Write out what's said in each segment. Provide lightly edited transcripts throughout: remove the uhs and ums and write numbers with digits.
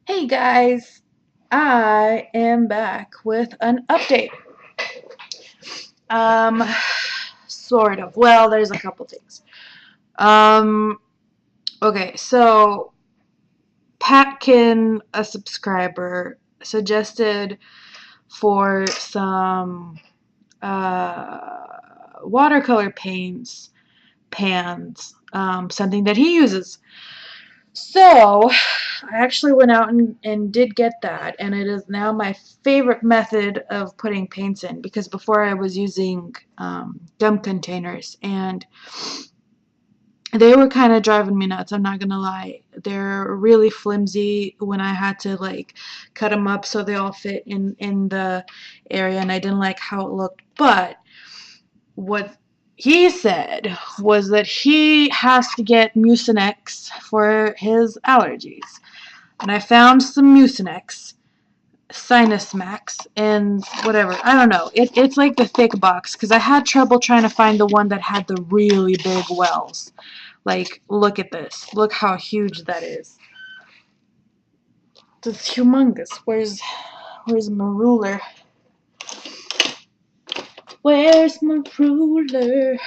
Hey guys, I am back with an update. Um, sort of. Well, there's a couple things. Um, okay, so Patkin, a subscriber, suggested for some watercolor paints, pans, something that he uses. So, I actually went out and did get that, and it is now my favorite method of putting paints in, because before I was using gum containers, and they were kind of driving me nuts, I'm not gonna lie. They're really flimsy when I had to like cut them up so they all fit in the area, and I didn't like how it looked. But what he said was that he has to get Mucinex for his allergies. And I found some Mucinex, Sinus Max, and whatever. I don't know. It's like the thick box, because I had trouble trying to find the one that had the really big wells. Like, look at this. Look how huge that is. It's humongous. Where's my ruler? Where's my ruler?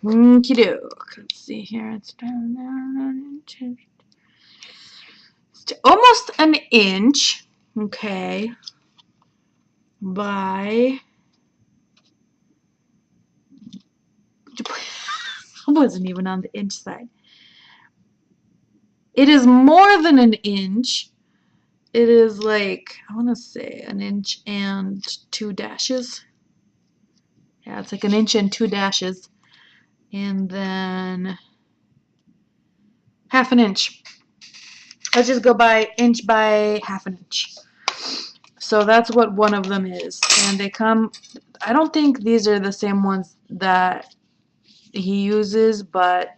Okie doke. Let's see here. It's down there. It's almost an inch. Okay. By. I wasn't even on the inch side. It is more than an inch. It is like, I want to say an inch and 2 dashes. Yeah, it's like an inch and 2 dashes. And then half an inch. Let's just go by inch by half an inch. So that's what one of them is. And they come, I don't think these are the same ones that he uses, but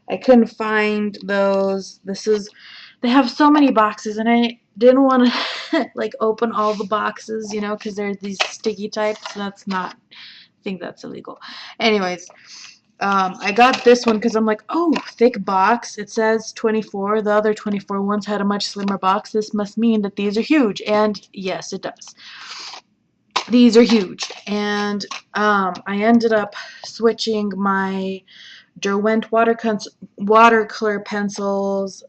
I couldn't find those. They have so many boxes, and I didn't want to like open all the boxes, because there's these sticky types. That's not, I think that's illegal. Anyways, I got this one because I'm like, oh, thick box. It says 24. The other 24 ones had a much slimmer box. This must mean that these are huge, and yes, it does. These are huge, and I ended up switching my Derwent watercolor pencils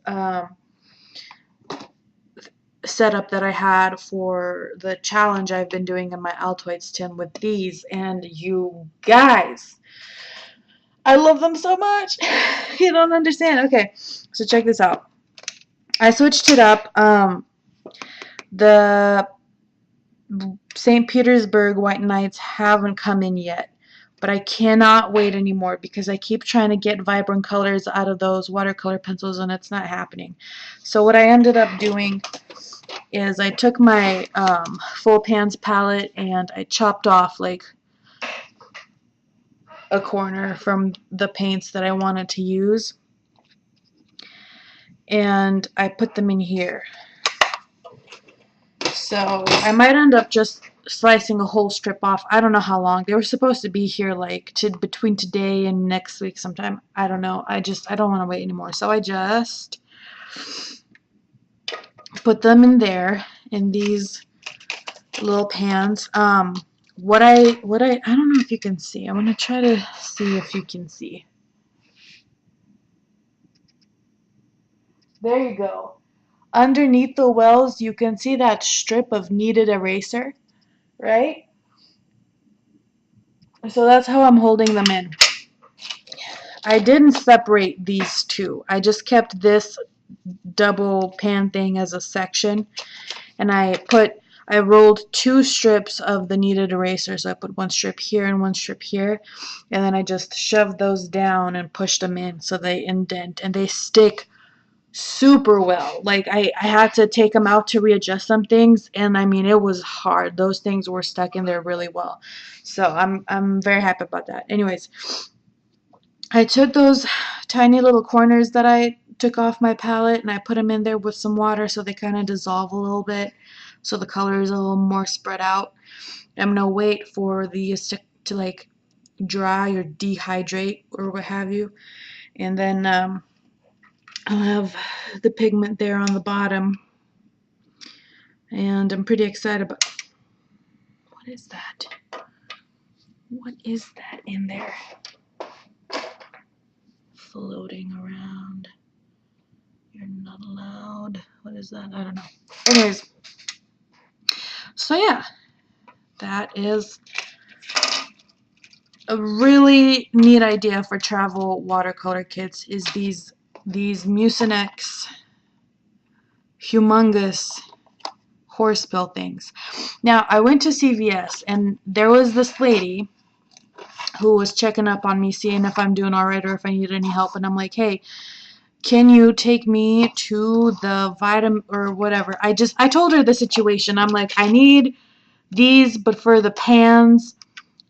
setup that I had for the challenge I've been doing in my Altoids tin with these, and you guys, I love them so much. You don't understand. Okay, so check this out. I switched it up. The St. Petersburg White Knights haven't come in yet, but I cannot wait anymore because I keep trying to get vibrant colors out of those watercolor pencils and it's not happening. So what I ended up doing is I took my full pans palette and I chopped off like a corner from the paints that I wanted to use, and I put them in here. So I might end up just slicing a whole strip off. I don't know how long. They were supposed to be here like between today and next week sometime. I don't know. I don't want to wait anymore. So I just put them in there in these little pans. What I don't know if you can see. I'm gonna try to see if you can see. There you go. Underneath the wells, you can see that strip of kneaded eraser, right? So that's how I'm holding them in. I didn't separate these two. I just kept this double pan thing as a section, and I rolled 2 strips of the kneaded eraser. So I put 1 strip here and 1 strip here, and then I just shoved those down and pushed them in so they indent, and they stick super well. Like I had to take them out to readjust some things, and I mean it was hard. Those things were stuck in there really well. So I'm very happy about that. Anyways, I took those tiny little corners that I took off my palette and I put them in there with some water so they kind of dissolve a little bit, so the color is a little more spread out. I'm gonna wait for these to like dry or dehydrate or what have you, and then I'll have the pigment there on the bottom. And I'm pretty excited about... What is that? What is that in there? Floating around. You're not allowed. What is that? I don't know. Anyways. So yeah. That is a really neat idea for travel watercolor kits, is these Mucinex humongous horsepill things. Now, I went to CVS and there was this lady who was checking up on me, seeing if I'm doing all right or if I need any help, and I'm like, hey, can you take me to the vitamin or whatever? I told her the situation. I'm like, I need these, but for the pans,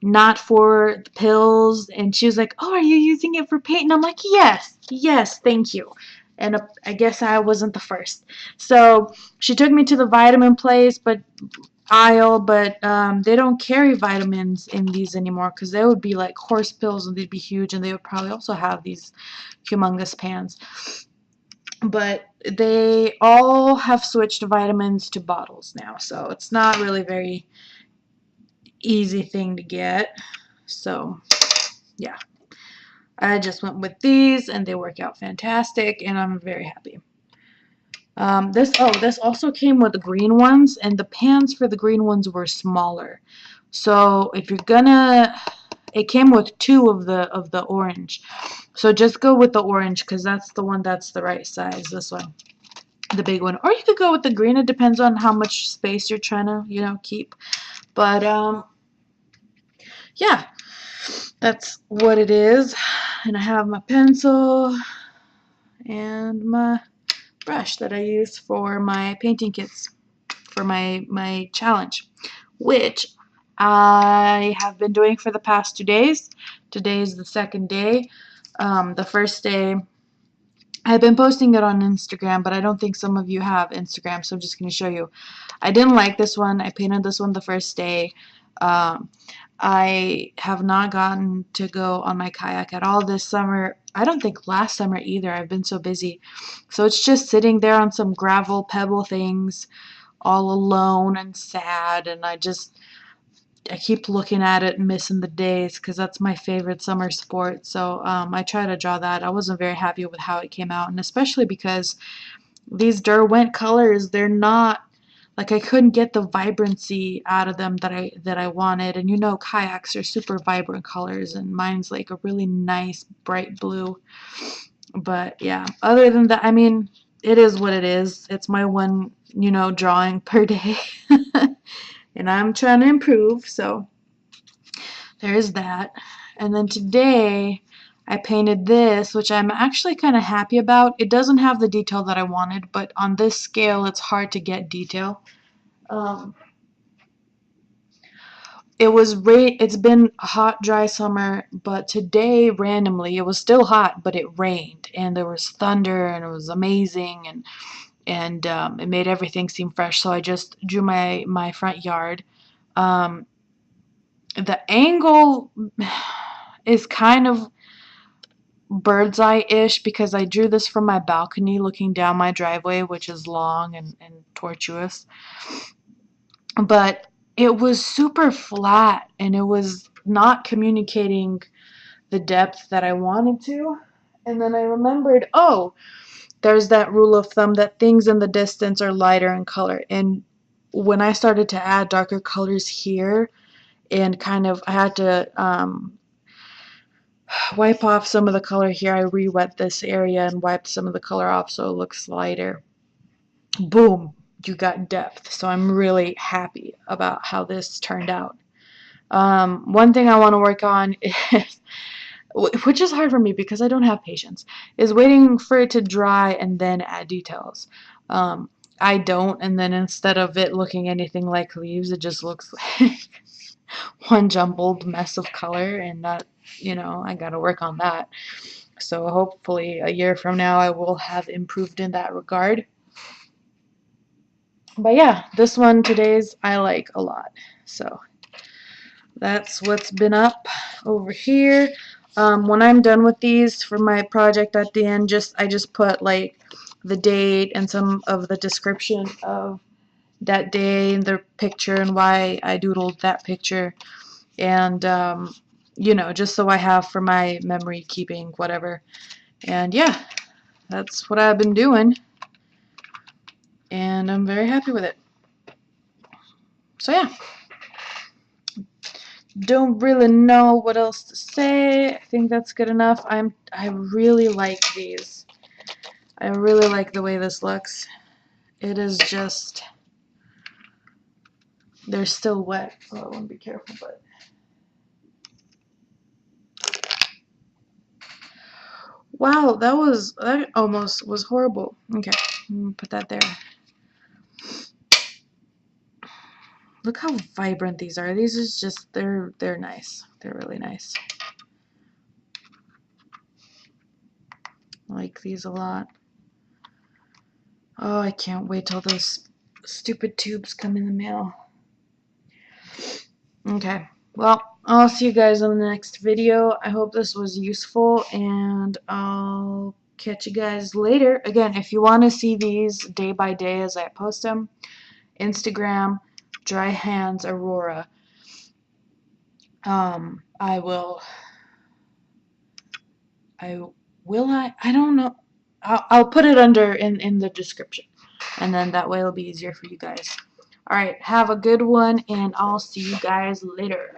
not for the pills. And she was like, oh, are you using it for paint? And I'm like, yes, thank you. And I guess I wasn't the first. So she took me to the vitamin place, aisle, but they don't carry vitamins in these anymore, because they would be like horse pills and they'd be huge, and they would probably also have these humongous pans. But they all have switched vitamins to bottles now, so it's not really very easy thing to get. So yeah, I just went with these and they work out fantastic, and I'm very happy. This also came with the green ones, and the pans for the green ones were smaller. So if you're gonna, it came with 2 of the orange. So just go with the orange, because that's the one that's the right size, this one, the big one. Or you could go with the green. It depends on how much space you're trying to, keep. But yeah, that's what it is. And I have my pencil and my brush that I use for my painting kits for my challenge, which I have been doing for the past 2 days. Today is the second day. The first day, I've been posting it on Instagram, but I don't think some of you have Instagram, so I'm just going to show you. I didn't like this one. I painted this one the first day. I have not gotten to go on my kayak at all this summer. I don't think last summer either. I've been so busy. So it's just sitting there on some gravel pebble things, all alone and sad, and I keep looking at it and missing the days, because that's my favorite summer sport. So I try to draw that. I wasn't very happy with how it came out, and especially because these Derwent colors, they're not, like, I couldn't get the vibrancy out of them that I wanted. And kayaks are super vibrant colors, and mine's like a really nice bright blue. But yeah, other than that, I mean, it is what it is. It's my one, drawing per day. And I'm trying to improve, so there's that. And then today I painted this, which I'm actually kind of happy about. It doesn't have the detail that I wanted, but on this scale it's hard to get detail. It's been a hot, dry summer, but today randomly it was still hot, but it rained and there was thunder and it was amazing, and it made everything seem fresh. So I just drew my front yard. The angle is kind of bird's eye-ish, because I drew this from my balcony looking down my driveway, which is long and tortuous. But it was super flat, and it was not communicating the depth that I wanted to. And then I remembered, oh, there's that rule of thumb that things in the distance are lighter in color. And when I started to add darker colors here, and I had to wipe off some of the color here, I re-wet this area and wiped some of the color off so it looks lighter. Boom, you got depth. So I'm really happy about how this turned out. One thing I want to work on is, which is hard for me because I don't have patience, is waiting for it to dry and then add details. I don't, and then instead of it looking anything like leaves, it just looks like one jumbled mess of color, and that, I gotta work on that. So hopefully a year from now I will have improved in that regard. But yeah, this one today's I like a lot. So that's what's been up over here. When I'm done with these for my project at the end, I just put like the date and some of the description of that day and the picture and why I doodled that picture, and you know, just so I have for my memory keeping, whatever. And yeah, that's what I've been doing, and I'm very happy with it. So yeah, don't really know what else to say. I think that's good enough. I really like these. I really like the way this looks. It is just, they're still wet, so I want to be careful, but wow, that almost was horrible. Okay, put that there. Look how vibrant these are. These is just, they're nice. They're really nice. I like these a lot. Oh, I can't wait till those stupid tubes come in the mail. Okay, well, I'll see you guys on the next video. I hope this was useful, and I'll catch you guys later. Again, if you want to see these day by day as I post them, Instagram, DryHandsAurora. I will. I don't know. I'll put it under in the description, and then that way it'll be easier for you guys. All right, have a good one, and I'll see you guys later.